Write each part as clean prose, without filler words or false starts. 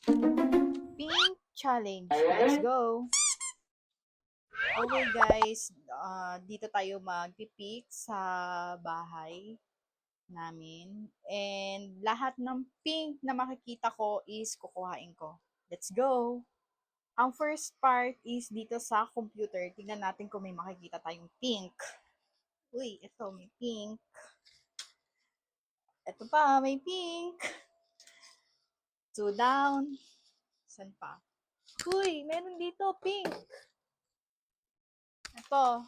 Pink challenge. Let's go. Okay guys, dito tayo magpipick sa bahay namin. And lahat ng pink na makikita ko is kukuhain ko. Let's go. Ang first part is dito sa computer. Tingnan natin kung may makikita tayong pink. Uy, ito may pink. Ito pa, may pink. 2 down. San pa? Uy, meron dito, pink. Ito,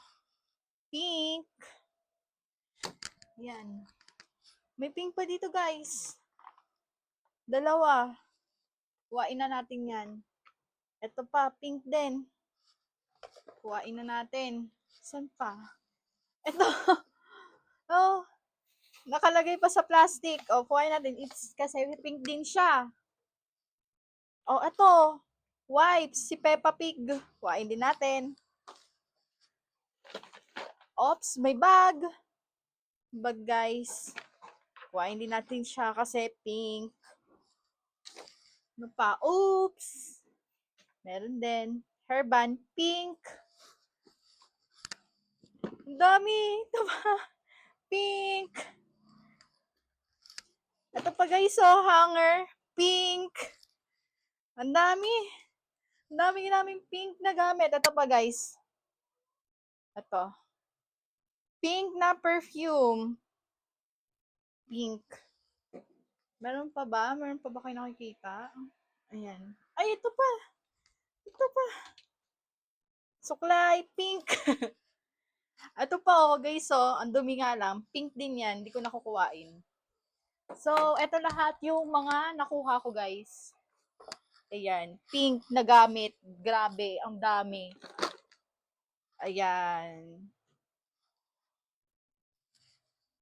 pink. Yan. May pink pa dito, guys. Dalawa. Kuhain na natin yan. Ito pa, pink din. Kuhain na natin. San pa? Ito. Oh, nakalagay pa sa plastic. Oh, kuhain natin. It's kasi pink din siya. Oh, ito. Wipes, si Peppa Pig. Kuhain din natin. Oops, may bag. Bag, guys. Kuhain din natin siya kasi pink. Ano pa? Oops! Meron din. Hairband, pink. Ang dami. Ito pa. Pink. Ito pa guys, oh, hanger. Pink. Ang dami. Ang dami namin pink na gamit. Ito pa guys. Ito. Pink na perfume. Pink. Meron pa ba? Meron pa ba kayo nakikita? Ayan. Ay, ito pa. Ito pa. Suklay, pink. Ito pa, oh, guys, oh. Ang dumi nga lang. Pink din yan. Hindi ko nakukuhain. So, ito lahat yung mga nakuha ko, guys. Ayan. Pink na gamit. Grabe, ang dami. Ayan.